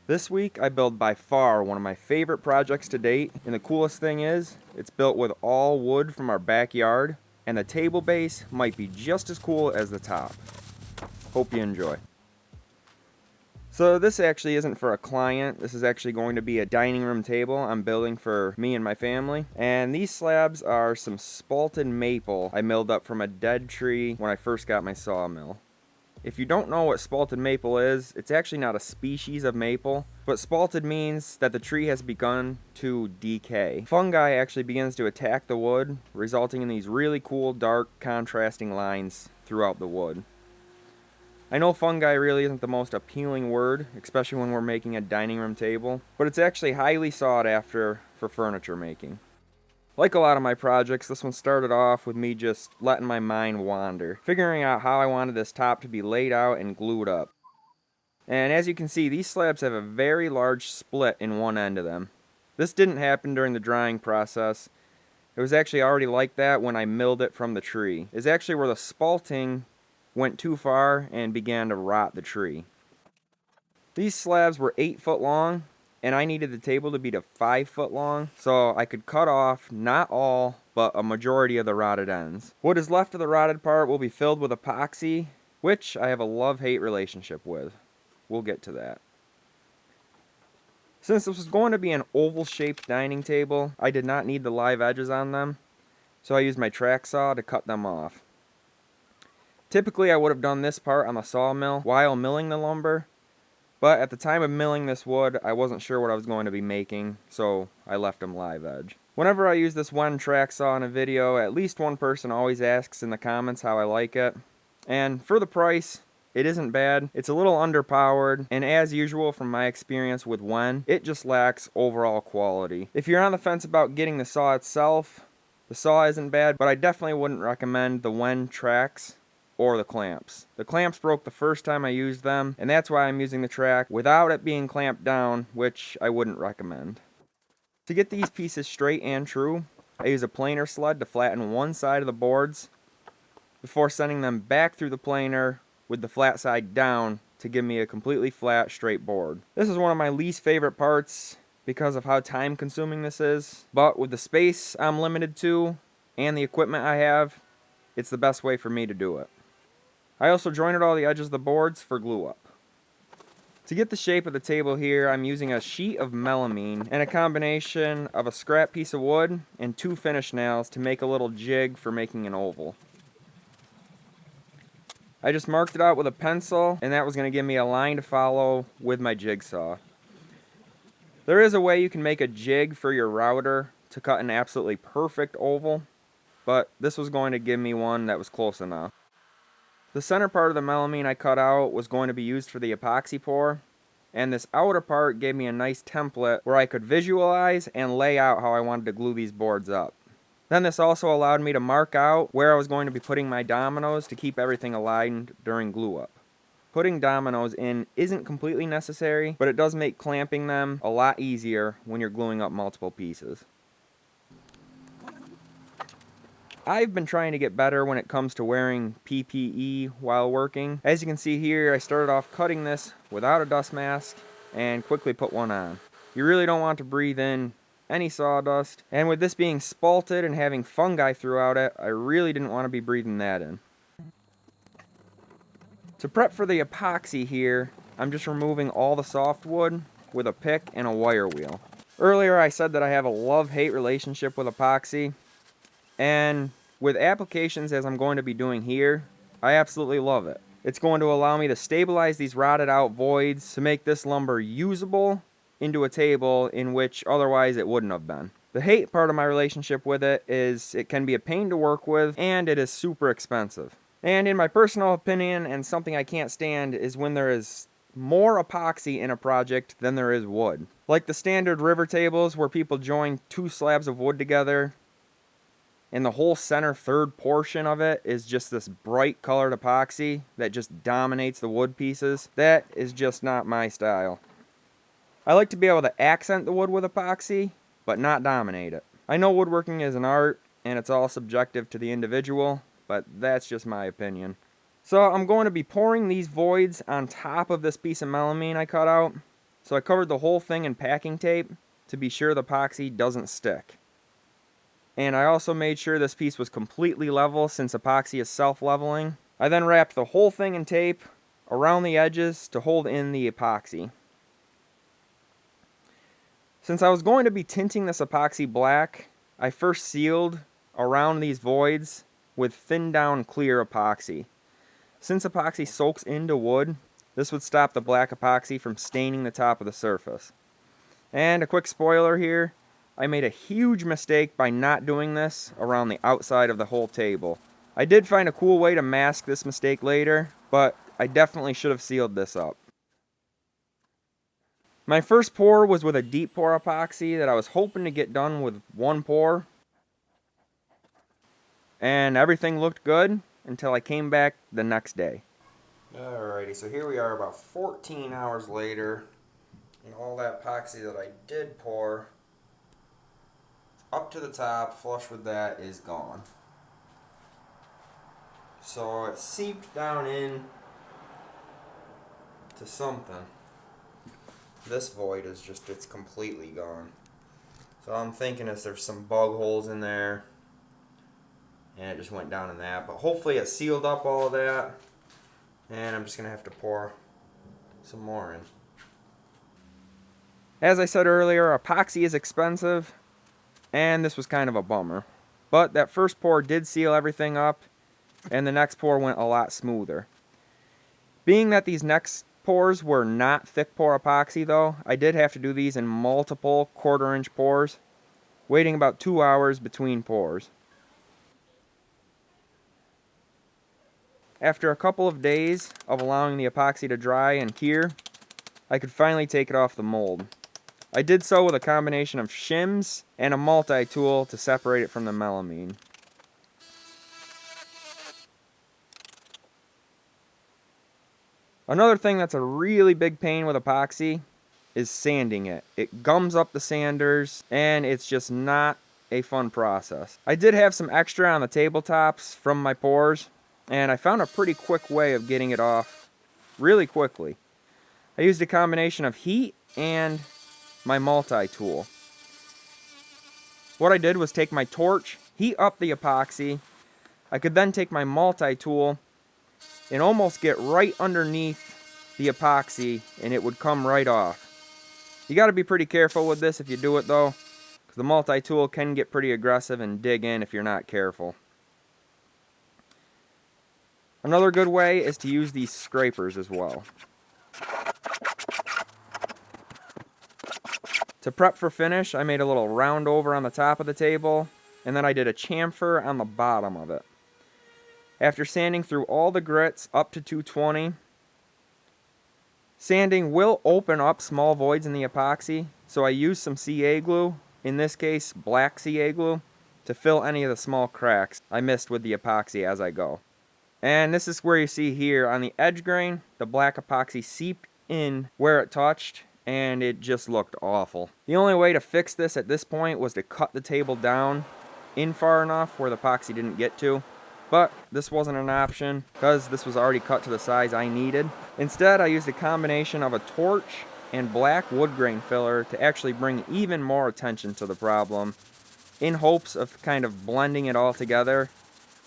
This week I built by far one of my favorite projects to date, and the coolest thing is, it's built with all wood from our backyard, and the table base might be just as cool as the top. Hope you enjoy. So this actually isn't for a client, this is actually going to be a dining room table I'm building for me and my family. And these slabs are some spalted maple I milled up from a dead tree when I first got my sawmill. If you don't know what spalted maple is, it's actually not a species of maple, but spalted means that the tree has begun to decay. Fungi actually begins to attack the wood, resulting in these really cool, dark, contrasting lines throughout the wood. I know fungi really isn't the most appealing word, especially when we're making a dining room table, but it's actually highly sought after for furniture making. Like a lot of my projects, this one started off with me just letting my mind wander, figuring out how I wanted this top to be laid out and glued up. And as you can see, these slabs have a very large split in one end of them. This didn't happen during the drying process. It was actually already like that when I milled it from the tree. It's actually where the spalting went too far and began to rot the tree. These slabs were 8 foot long, and I needed the table to be to 5 foot long, so I could cut off not all, but a majority of the rotted ends. What is left of the rotted part will be filled with epoxy, which I have a love-hate relationship with. We'll get to that. Since this was going to be an oval-shaped dining table, I did not need the live edges on them, so I used my track saw to cut them off. Typically, I would have done this part on the sawmill while milling the lumber, but at the time of milling this wood, I wasn't sure what I was going to be making, so I left them live edge. Whenever I use this one track saw in a video, at least one person always asks in the comments how I like it. And for the price, it isn't bad. It's a little underpowered, and as usual from my experience with Wen, it just lacks overall quality. If you're on the fence about getting the saw itself, the saw isn't bad, but I definitely wouldn't recommend the Wen tracks or the clamps. The clamps broke the first time I used them, and that's why I'm using the track without it being clamped down, which I wouldn't recommend. To get these pieces straight and true, I use a planer sled to flatten one side of the boards before sending them back through the planer with the flat side down to give me a completely flat, straight board. This is one of my least favorite parts because of how time consuming this is, but with the space I'm limited to and the equipment I have, it's the best way for me to do it. I also jointed all the edges of the boards for glue up. To get the shape of the table here, I'm using a sheet of melamine and a combination of a scrap piece of wood and 2 finish nails to make a little jig for making an oval. I just marked it out with a pencil, and that was going to give me a line to follow with my jigsaw. There is a way you can make a jig for your router to cut an absolutely perfect oval, but this was going to give me one that was close enough. The center part of the melamine I cut out was going to be used for the epoxy pour, and this outer part gave me a nice template where I could visualize and lay out how I wanted to glue these boards up. Then this also allowed me to mark out where I was going to be putting my dominoes to keep everything aligned during glue up. Putting dominoes in isn't completely necessary, but it does make clamping them a lot easier when you're gluing up multiple pieces. I've been trying to get better when it comes to wearing PPE while working. As you can see here, I started off cutting this without a dust mask and quickly put one on. You really don't want to breathe in any sawdust, and with this being spalted and having fungi throughout it, I really didn't want to be breathing that in. To prep for the epoxy here, I'm just removing all the softwood with a pick and a wire wheel. Earlier I said that I have a love-hate relationship with epoxy, and with applications as I'm going to be doing here, I absolutely love it. It's going to allow me to stabilize these rotted out voids to make this lumber usable into a table in which otherwise it wouldn't have been. The hate part of my relationship with it is it can be a pain to work with, and it is super expensive. And in my personal opinion, and something I can't stand, is when there is more epoxy in a project than there is wood. Like the standard river tables where people join 2 slabs of wood together, and the whole center third portion of it is just this bright colored epoxy that just dominates the wood pieces. That is just not my style. I like to be able to accent the wood with epoxy, but not dominate it. I know woodworking is an art, and it's all subjective to the individual, but that's just my opinion. So I'm going to be pouring these voids on top of this piece of melamine I cut out, So I covered the whole thing in packing tape to be sure the epoxy doesn't stick. And I also made sure this piece was completely level since epoxy is self-leveling. I then wrapped the whole thing in tape around the edges to hold in the epoxy. Since I was going to be tinting this epoxy black, I first sealed around these voids with thinned down clear epoxy. Since epoxy soaks into wood, this would stop the black epoxy from staining the top of the surface. And a quick spoiler here, I made a huge mistake by not doing this around the outside of the whole table. I did find a cool way to mask this mistake later, but I definitely should have sealed this up. My first pour was with a deep pour epoxy that I was hoping to get done with one pour. And everything looked good until I came back the next day. Alrighty, so here we are about 14 hours later, and all that epoxy that I did pour up to the top, flush with that, is gone. So it seeped down in to something. This void is just, it's completely gone. So I'm thinking there's some bug holes in there, and it just went down in that. But hopefully it sealed up all of that, and I'm just going to have to pour some more in. As I said earlier, epoxy is expensive, and this was kind of a bummer. But that first pour did seal everything up, and the next pour went a lot smoother. Being that these next pours were not thick pour epoxy though, I did have to do these in multiple 1/4 inch pours, waiting about 2 hours between pours. After a couple of days of allowing the epoxy to dry and cure, I could finally take it off the mold. I did so with a combination of shims and a multi-tool to separate it from the melamine. Another thing that's a really big pain with epoxy is sanding it. It gums up the sanders, and it's just not a fun process. I did have some extra on the tabletops from my pours, and I found a pretty quick way of getting it off really quickly. I used a combination of heat and my multi-tool. What I did was take my torch, heat up the epoxy. I could then take my multi-tool and almost get right underneath the epoxy, and it would come right off. You got to be pretty careful with this if you do it though, because the multi-tool can get pretty aggressive and dig in if you're not careful. Another good way is to use these scrapers as well. To prep for finish, I made a little round over on the top of the table, and then I did a chamfer on the bottom of it. After sanding through all the grits up to 220, sanding will open up small voids in the epoxy, so I used some CA glue, in this case black CA glue, to fill any of the small cracks I missed with the epoxy as I go. And this is where you see here on the edge grain, the black epoxy seeped in where it touched, and it just looked awful. The only way to fix this at this point was to cut the table down in far enough where the epoxy didn't get to. But this wasn't an option because this was already cut to the size I needed. Instead, I used a combination of a torch and black wood grain filler to actually bring even more attention to the problem, in hopes of kind of blending it all together.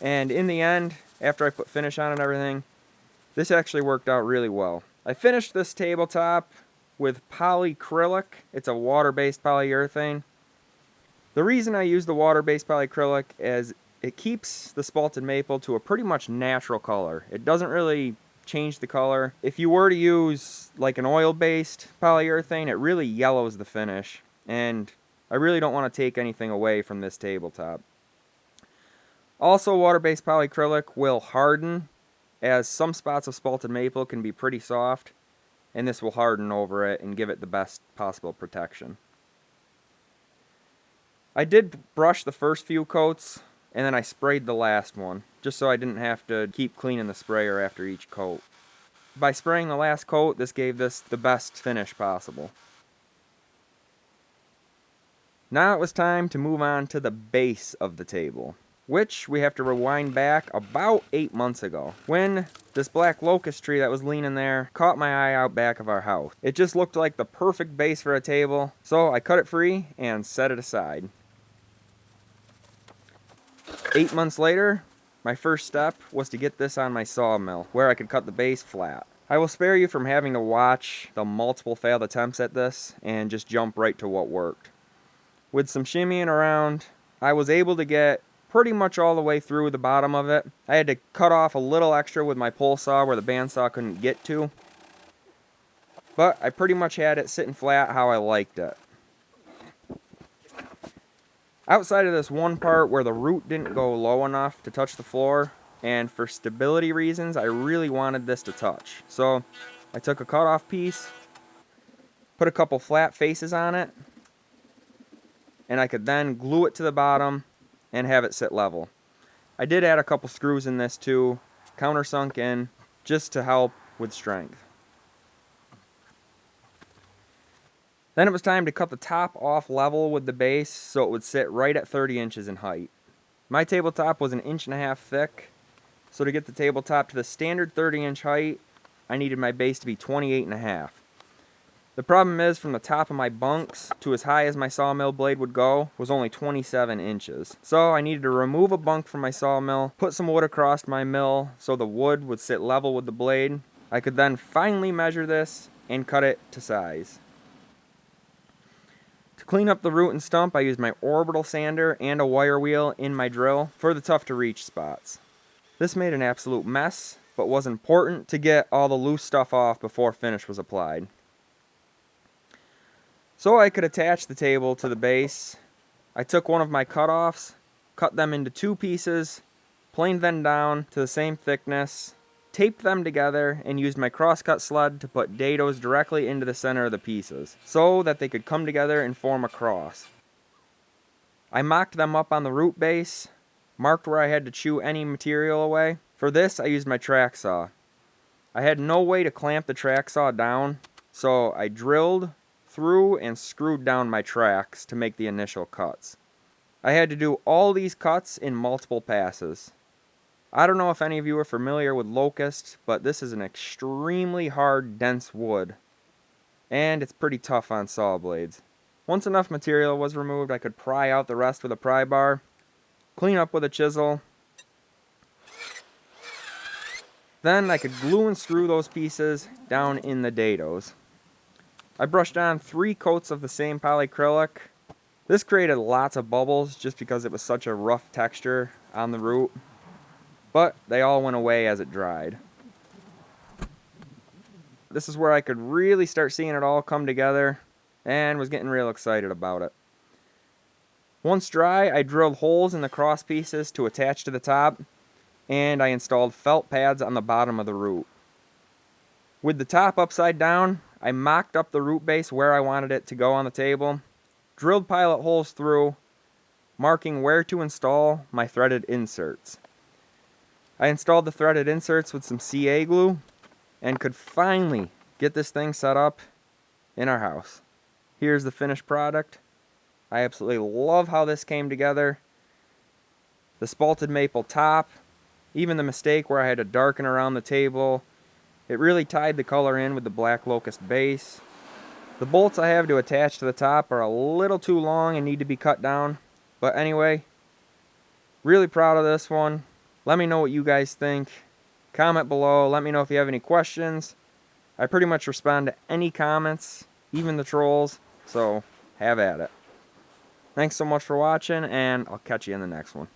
And in the end, after I put finish on and everything, this actually worked out really well. I finished this tabletop with polyacrylic. It's a water-based polyurethane. The reason I use the water-based polyacrylic is it keeps the spalted maple to a pretty much natural color. It doesn't really change the color. If you were to use like an oil-based polyurethane, it really yellows the finish, and I really don't want to take anything away from this tabletop. Also, water-based polyacrylic will harden, as some spots of spalted maple can be pretty soft, and this will harden over it and give it the best possible protection. I did brush the first few coats, and then I sprayed the last one, just so I didn't have to keep cleaning the sprayer after each coat. By spraying the last coat, this gave this the best finish possible. Now it was time to move on to the base of the table. which we have to rewind back about 8 months ago, when this black locust tree that was leaning there caught my eye out back of our house. It just looked like the perfect base for a table, so I cut it free and set it aside. 8 months later, my first step was to get this on my sawmill, where I could cut the base flat. I will spare you from having to watch the multiple failed attempts at this and just jump right to what worked. With some shimmying around, I was able to get pretty much all the way through the bottom of it. I had to cut off a little extra with my pole saw where the bandsaw couldn't get to, but I pretty much had it sitting flat how I liked it. Outside of this one part where the root didn't go low enough to touch the floor, and for stability reasons, I really wanted this to touch. So I took a cut-off piece, put a couple flat faces on it, and I could then glue it to the bottom and have it sit level. I did add a couple screws in this too, countersunk in, just to help with strength. Then it was time to cut the top off level with the base so it would sit right at 30 inches in height. My tabletop was 1.5 inches thick, so to get the tabletop to the standard 30-inch height, I needed my base to be 28.5. The problem is, from the top of my bunks to as high as my sawmill blade would go was only 27 inches. So I needed to remove a bunk from my sawmill, put some wood across my mill so the wood would sit level with the blade. I could then finally measure this and cut it to size. To clean up the root and stump, I used my orbital sander and a wire wheel in my drill for the tough to reach spots. This made an absolute mess, but was important to get all the loose stuff off before finish was applied. So I could attach the table to the base, I took one of my cutoffs, cut them into 2 pieces, planed them down to the same thickness, taped them together, and used my crosscut sled to put dados directly into the center of the pieces, so that they could come together and form a cross. I mocked them up on the root base, marked where I had to chew any material away. For this, I used my track saw. I had no way to clamp the track saw down, so I drilled through and screwed down my tracks to make the initial cuts. I had to do all these cuts in multiple passes. I don't know if any of you are familiar with locust, but this is an extremely hard, dense wood, and it's pretty tough on saw blades. Once enough material was removed, I could pry out the rest with a pry bar, clean up with a chisel. Then I could glue and screw those pieces down in the dados. I brushed on 3 coats of the same polyacrylic. This created lots of bubbles just because it was such a rough texture on the root, but they all went away as it dried. This is where I could really start seeing it all come together and was getting real excited about it. Once dry, I drilled holes in the cross pieces to attach to the top, and I installed felt pads on the bottom of the root. With the top upside down, I mocked up the root base where I wanted it to go on the table, drilled pilot holes through, marking where to install my threaded inserts. I installed the threaded inserts with some CA glue and could finally get this thing set up in our house. Here's the finished product. I absolutely love how this came together. The spalted maple top, even the mistake where I had to darken around the table, it really tied the color in with the black locust base. The bolts I have to attach to the top are a little too long and need to be cut down. But anyway, really proud of this one. Let me know what you guys think. Comment below. Let me know if you have any questions. I pretty much respond to any comments, even the trolls. So have at it. Thanks so much for watching, and I'll catch you in the next one.